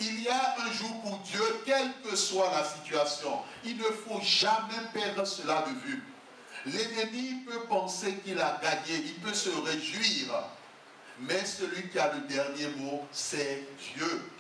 Il y a un jour pour Dieu, quelle que soit la situation. Il ne faut jamais perdre cela de vue. L'ennemi peut penser qu'il a gagné, il peut se réjouir. Mais celui qui a le dernier mot, c'est Dieu.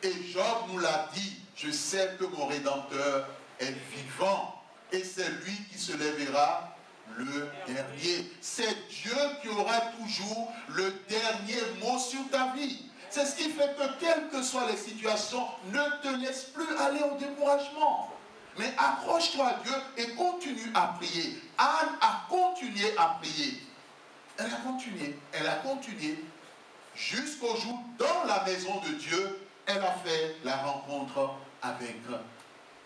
Et Job nous l'a dit, je sais que mon Rédempteur est vivant. Et c'est lui qui se lèvera le dernier. C'est Dieu qui aura toujours le dernier mot sur ta vie. C'est ce qui fait que, quelles que soient les situations, ne te laisse plus aller au découragement. Mais accroche-toi à Dieu et continue à prier. Anne a continué à prier. Elle a continué jusqu'au jour, dans la maison de Dieu, elle a fait la rencontre avec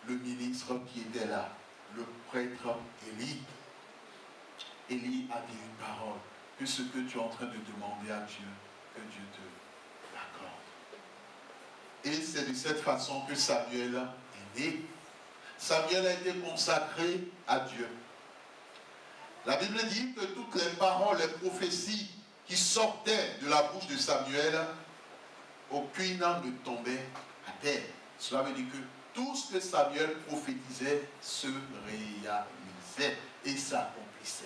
le ministre qui était là, le prêtre Élie. Élie a dit une parole, que ce que tu es en train de demander à Dieu, que Dieu te l'accorde. Et c'est de cette façon que Samuel est né. Samuel a été consacré à Dieu. La Bible dit que toutes les paroles, les prophéties qui sortaient de la bouche de Samuel, aucune ne tombait à terre. Cela veut dire que tout ce que Samuel prophétisait se réalisait et s'accomplissait.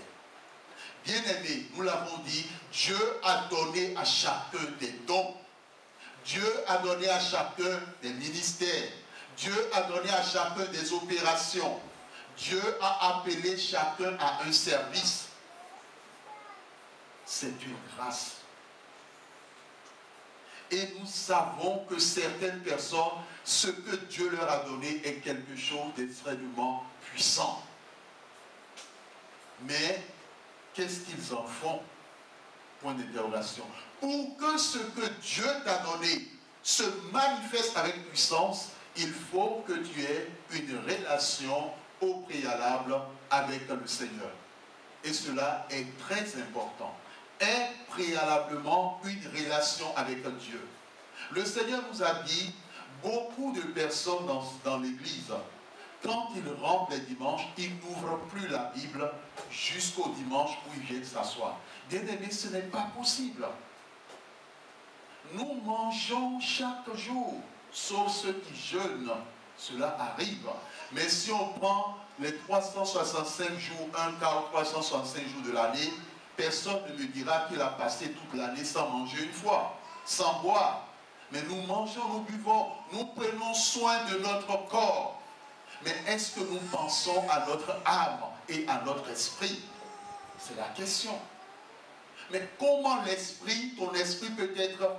Bien-aimés, nous l'avons dit, Dieu a donné à chacun des dons. Dieu a donné à chacun des ministères. Dieu a donné à chacun des opérations. Dieu a appelé chacun à un service. C'est une grâce. Et nous savons que certaines personnes, ce que Dieu leur a donné est quelque chose d'extrêmement puissant. Mais qu'est-ce qu'ils en font? Point d'interrogation. Pour que ce que Dieu t'a donné se manifeste avec puissance, il faut que tu aies une relation au préalable avec le Seigneur. Et cela est très important. Aie préalablement une relation avec Dieu. Le Seigneur nous a dit, beaucoup de personnes dans l'église, quand ils rentrent les dimanches, ils n'ouvrent plus la Bible jusqu'au dimanche où ils viennent s'asseoir. Bien-aimés, ce n'est pas possible. Nous mangeons chaque jour, sauf ceux qui jeûnent. Cela arrive. Mais si on prend les 365 jours, un quart ou 365 jours de l'année, personne ne me dira qu'il a passé toute l'année sans manger une fois, sans boire. Mais nous mangeons, nous buvons, nous prenons soin de notre corps. Mais est-ce que nous pensons à notre âme et à notre esprit? C'est la question. Mais comment l'esprit, ton esprit peut être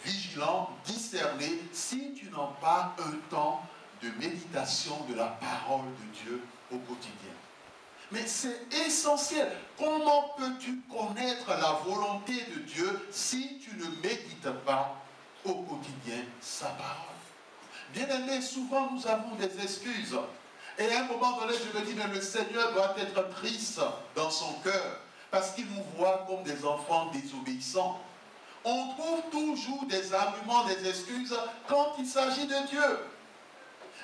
vigilant, discerné, si tu n'as pas un temps de méditation de la parole de Dieu au quotidien? Mais c'est essentiel. Comment peux-tu connaître la volonté de Dieu si tu ne médites pas au quotidien sa parole? Bien-aimés, souvent nous avons des excuses. Et à un moment donné, je me dis, mais le Seigneur doit être triste dans son cœur, parce qu'il nous voit comme des enfants désobéissants. On trouve toujours des arguments, des excuses quand il s'agit de Dieu.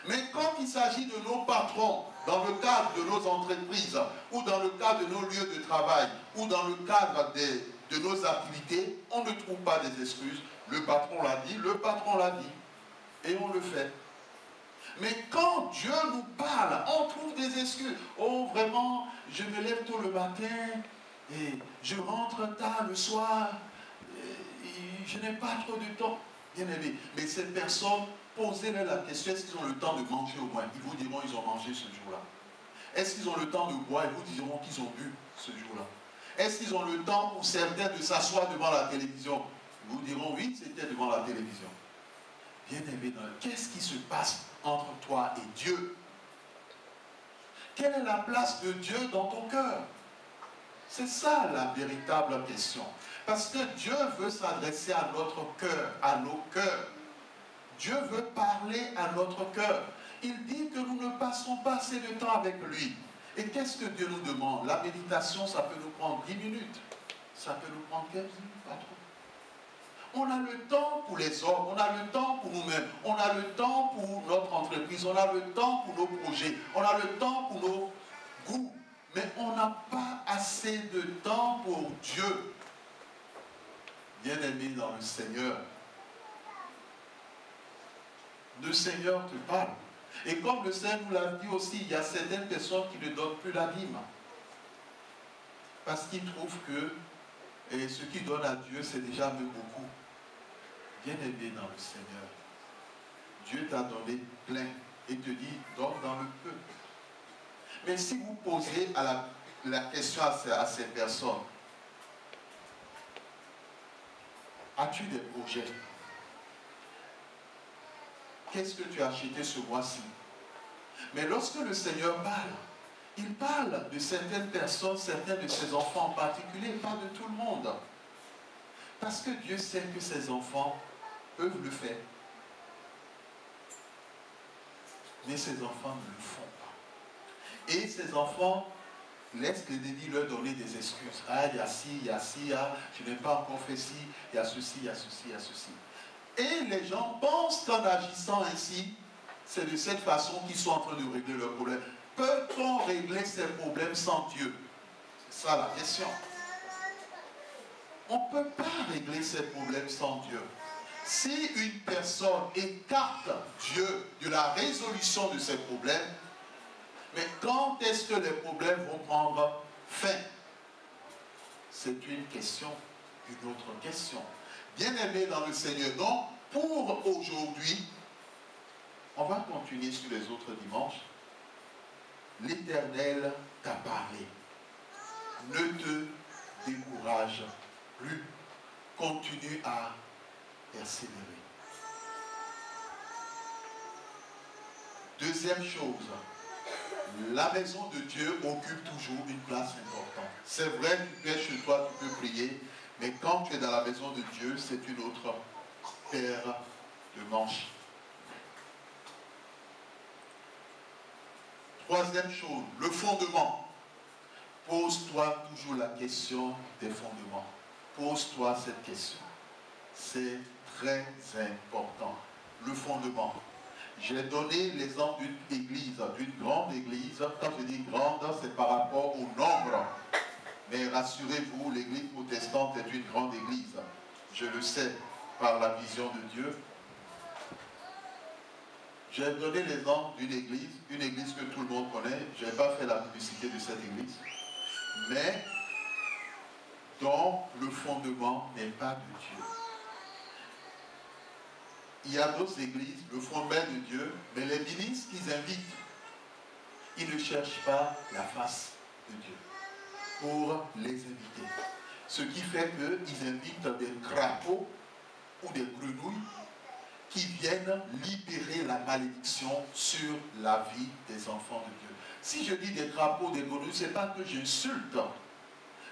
Mais quand il s'agit de nos patrons, dans le cadre de nos entreprises, ou dans le cadre de nos lieux de travail, ou dans le cadre de nos activités, on ne trouve pas des excuses. Le patron l'a dit, le patron l'a dit. Et on le fait. Mais quand Dieu nous parle, on trouve des excuses. Oh, vraiment, je me lève tôt le matin, et je rentre tard le soir, et je n'ai pas trop de temps. Bien aimé, mais ces personnes, posez-leur la question, est-ce qu'ils ont le temps de manger au moins? Ils vous diront qu'ils ont mangé ce jour-là. Est-ce qu'ils ont le temps de boire? Ils vous diront qu'ils ont bu ce jour-là. Est-ce qu'ils ont le temps pour certains de s'asseoir devant la télévision? Ils vous diront oui, c'était devant la télévision. Bien aimé, qu'est-ce qui se passe entre toi et Dieu? Quelle est la place de Dieu dans ton cœur? C'est ça la véritable question. Parce que Dieu veut s'adresser à notre cœur, à nos cœurs. Dieu veut parler à notre cœur. Il dit que nous ne passons pas assez de temps avec lui. Et qu'est-ce que Dieu nous demande? La méditation, ça peut nous prendre 10 minutes. Ça peut nous prendre 15 minutes, pas trop. On a le temps pour les hommes, on a le temps pour nous-mêmes, on a le temps pour notre entreprise, on a le temps pour nos projets, on a le temps pour nos goûts. Mais on n'a pas assez de temps pour Dieu. Bien-aimés dans le Seigneur, Le Seigneur te parle. Et comme le Seigneur nous l'a dit aussi, il y a certaines personnes qui ne donnent plus la dîme. Parce qu'ils trouvent que ce qu'ils donnent à Dieu, c'est déjà mieux beaucoup. Bien-aimé dans le Seigneur, Dieu t'a donné plein et te dit, donne dans le peu. Mais si vous posez la question à ces personnes, as-tu des projets? Qu'est-ce que tu as acheté ce mois-ci? Mais lorsque le Seigneur parle, il parle de certaines personnes, certains de ses enfants en particulier, pas de tout le monde. Parce que Dieu sait que ses enfants peuvent le faire. Mais ses enfants ne le font pas. Et ses enfants laissent l'ennemi leur donner des excuses. Ah, il y a ci, il y a ci, je n'ai pas encore fait ci, il y a ceci, il y a ceci, il y a ceci. Et les gens pensent qu'en agissant ainsi, c'est de cette façon qu'ils sont en train de régler leurs problèmes. Peut-on régler ces problèmes sans Dieu? C'est ça la question. On ne peut pas régler ces problèmes sans Dieu. Si une personne écarte Dieu de la résolution de ses problèmes, mais quand est-ce que les problèmes vont prendre fin? C'est une question, une autre question. Bien-aimé dans le Seigneur, donc, pour aujourd'hui, on va continuer sur les autres dimanches. L'Éternel t'a parlé. Ne te décourage plus. Continue à persévérer. Deuxième chose, la maison de Dieu occupe toujours une place importante. C'est vrai, tu es chez toi, tu peux prier, mais quand tu es dans la maison de Dieu, c'est une autre paire de manches. Troisième chose, le fondement. Pose-toi toujours la question des fondements. Pose-toi cette question. C'est très important. Le fondement. J'ai donné l'exemple d'une église, d'une grande église. Quand je dis grande, c'est par rapport au nombre. Mais rassurez-vous, l'église protestante est une grande église. Je le sais par la vision de Dieu. J'ai donné l'exemple d'une église, une église que tout le monde connaît. Je n'ai pas fait la publicité de cette église. Mais dont le fondement n'est pas de Dieu. Il y a d'autres églises, le fondement de Dieu, mais les ministres qu'ils invitent, ils ne cherchent pas la face de Dieu pour les inviter. Ce qui fait qu'ils invitent des crapauds ou des grenouilles qui viennent libérer la malédiction sur la vie des enfants de Dieu. Si je dis des crapauds, des grenouilles, ce n'est pas que j'insulte.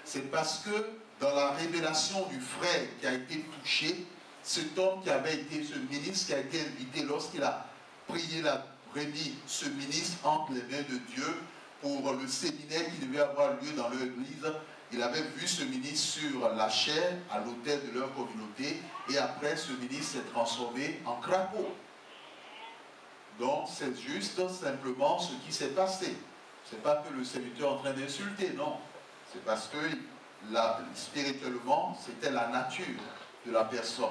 C'est parce que dans la révélation du frère qui a été touché, cet homme qui avait été, ce ministre qui a été invité, lorsqu'il a prié, la remis ce ministre entre les mains de Dieu pour le séminaire qui devait avoir lieu dans leur église, il avait vu ce ministre sur la chair à l'autel de leur communauté et après ce ministre s'est transformé en crapaud. Donc c'est juste simplement ce qui s'est passé. Ce n'est pas que le serviteur est en train d'insulter, non. C'est parce que spirituellement, c'était la nature de la personne.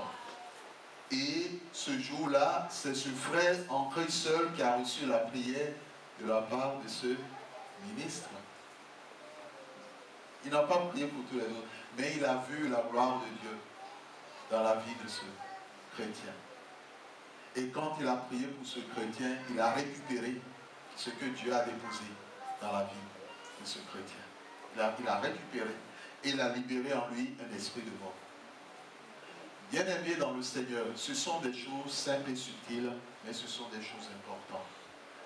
Et ce jour-là, c'est ce frère en Christ seul qui a reçu la prière de la part de ce ministre. Il n'a pas prié pour tous les autres, mais il a vu la gloire de Dieu dans la vie de ce chrétien. Et quand il a prié pour ce chrétien, il a récupéré ce que Dieu a déposé dans la vie de ce chrétien. Il a récupéré et il a libéré en lui un esprit de mort. Bien-aimés dans le Seigneur, ce sont des choses simples et subtiles, mais ce sont des choses importantes.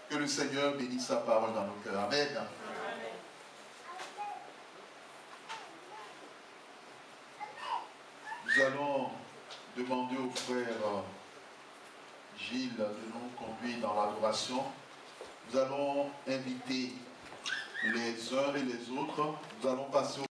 Que le Seigneur bénisse sa parole dans nos cœurs. Amen. Nous allons demander au frère Gilles de nous conduire dans l'adoration. Nous allons inviter les uns et les autres. Nous allons passer au